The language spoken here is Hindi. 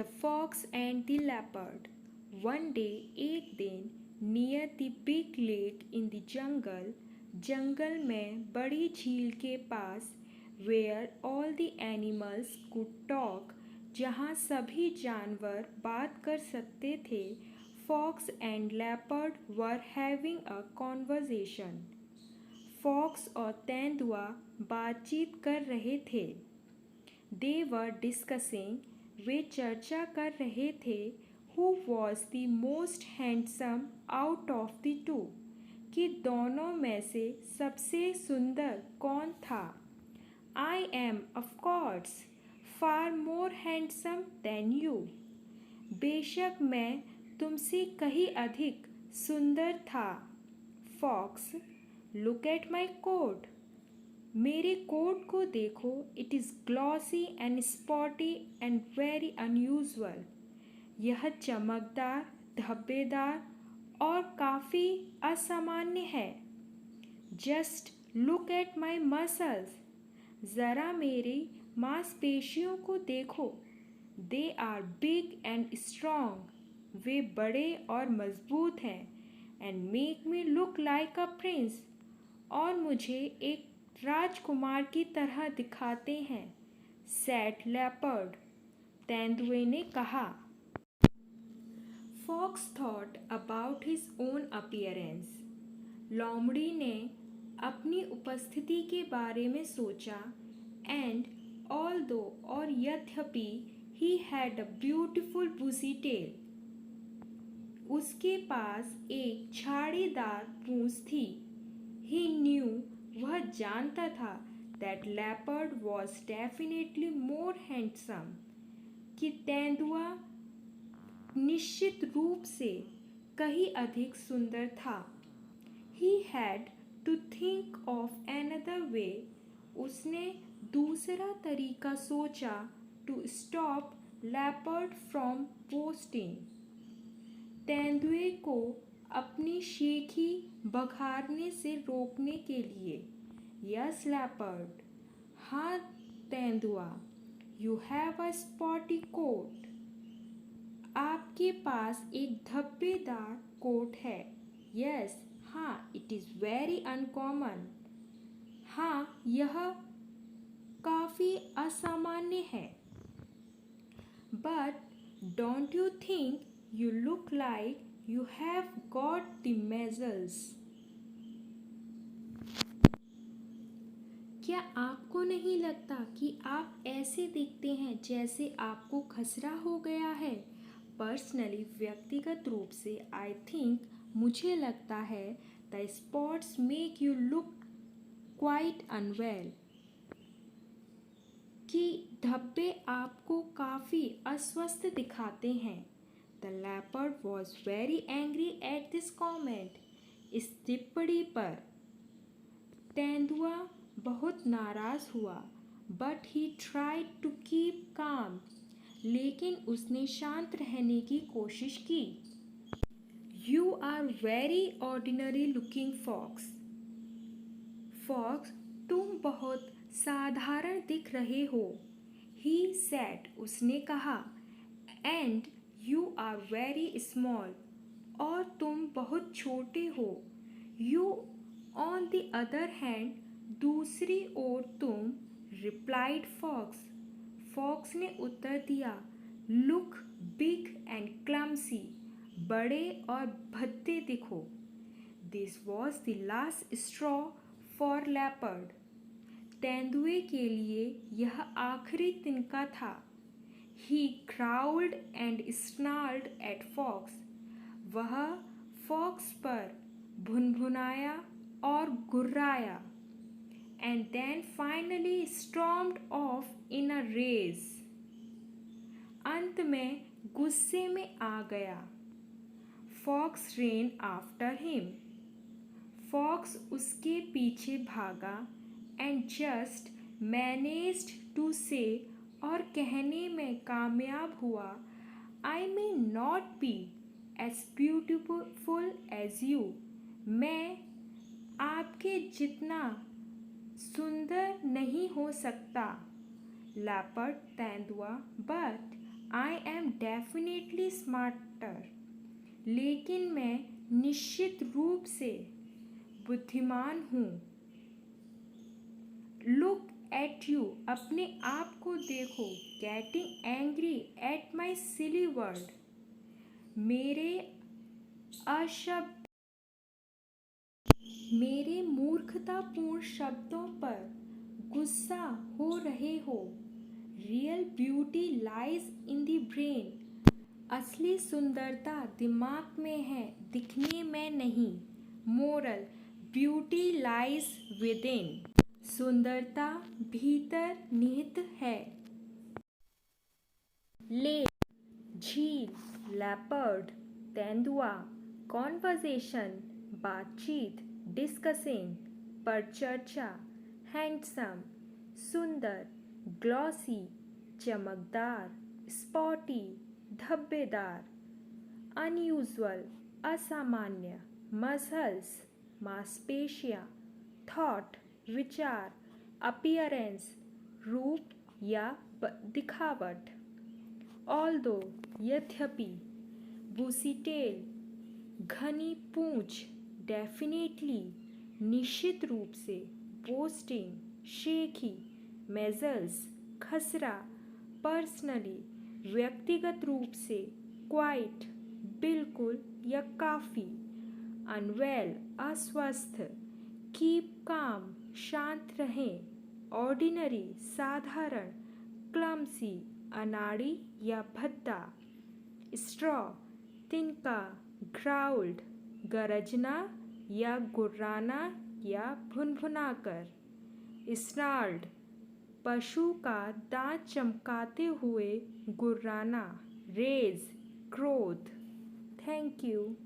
The Fox and the Leopard. One day, एक दिन, near the big lake in the jungle, जंगल में बड़ी झील के पास, where all the animals could talk, जहाँ सभी जानवर बात कर सकते थे, Fox and Leopard were having a conversation. Fox और तेंदुआ बातचीत कर रहे थे. They were discussing, वे चर्चा कर रहे थे, who was the most handsome out of the two, कि दोनों में से सबसे सुंदर कौन था. I am, of course, far more handsome than you. बेशक मैं तुमसे कहीं अधिक सुंदर था. Fox, look at my coat. मेरे कोट को देखो. It is glossy and spotty and very unusual. यह चमकदार, धब्बेदार और काफ़ी असामान्य है. Just look at my muscles. ज़रा मेरी मांसपेशियों को देखो. They are big and strong. वे बड़े और मजबूत हैं. And make me look like a prince. और मुझे एक राजकुमार की तरह दिखाते हैं. Said leopard. तेंदुए ने कहा. Fox thought about his own appearance. लोमड़ी ने अपनी उपस्थिति के बारे में सोचा. एंड ऑल्दो और यद्यपि he had a beautiful bushy tail. उसके पास एक झाड़ीदार पूंछ थी. ही न्यू, वह जानता था, that leopard was definitely more handsome, कि तेंदुआ निश्चित रूप से कहीं अधिक सुंदर था. He had to think of another way. उसने दूसरा तरीका सोचा. To stop leopard from boasting. तेंदुए को अपनी शीखी बघारने से रोकने के लिए. Yes leopard. हाँ तेंदुआ. You have a spotty coat. आपके पास एक धब्बेदार कोट है. यस. हाँ. It is very uncommon. हाँ, यह काफ़ी असामान्य है. But don't you think you look like You have got the measles. क्या आपको नहीं लगता कि आप ऐसे दिखते हैं जैसे आपको खसरा हो गया है? पर्सनली, व्यक्तिगत रूप से, आई थिंक, मुझे लगता है, the spots make you look quite unwell, कि धब्बे आपको काफ़ी अस्वस्थ दिखाते हैं. The leopard was very angry at this comment. इस टिप्पणी पर तेंदुआ बहुत नाराज़ हुआ. But he tried to keep calm. लेकिन उसने शांत रहने की कोशिश की. You are very ordinary looking fox. Fox, तुम बहुत साधारण दिख रहे हो. He said, उसने कहा. And You are very small. और तुम बहुत छोटे हो. You, on the other hand, दूसरी ओर तुम, replied Fox. Fox ने उत्तर दिया. Look big and clumsy. बड़े और भद्दे दिखो. This was the last straw for leopard. तेंदुए के लिए यह आखिरी तिनका था. He growled and snarled at Fox. वह फॉक्स पर भुनभुनाया और गुर्राया. And then finally stormed off in a rage. अंत में गुस्से में आ गया. Fox ran after him. Fox उसके पीछे भागा. And just managed to say, और कहने में कामयाब हुआ, I may not be as beautiful as you. मैं आपके जितना सुंदर नहीं हो सकता. Leopard, तेंदुआ. But I am definitely smarter, लेकिन मैं निश्चित रूप से बुद्धिमान हूँ। लुक एट यू, अपने आप को देखो। Getting angry at my silly word, मेरे अशब्द मेरे मूर्खतापूर्ण शब्दों पर गुस्सा हो रहे हो। Real beauty lies in the brain, असली सुंदरता दिमाग में है, दिखने में नहीं। Moral, beauty lies with in, सुंदरता भीतर निहित है। लेक, झील, लेपर्ड, तेंदुआ। कॉन्वर्सेशन, बातचीत, डिस्कसिंग, परिचर्चा। हैंडसम, सुंदर, ग्लॉसी, चमकदार, स्पॉटी, धब्बेदार। अनयूजुअल, असामान्य। मसल्स, मांसपेशियाँ। थॉट, विचार। अपीयरेंस, रूप या दिखावट। ऑल्दो, यद्यपि। बुसीटेल, घनी पूंछ। डेफिनेटली, निश्चित रूप से। बोस्टिंग, शेखी। मेजल्स, खसरा। पर्सनली, व्यक्तिगत रूप से। क्वाइट, बिल्कुल या काफ़ी। अनवेल, अस्वस्थ। कीप काम, शांत रहें। ऑर्डिनरी, साधारण। क्लमसी, अनाड़ी या भद्दा। स्ट्रॉ, तिनका। ग्राउल्ड, गरजना या गुर्राना या भुनभुनाकर। स्नार्ल्ड, पशु का दांत चमकाते हुए गुर्राना। रेज, क्रोध। Thank you.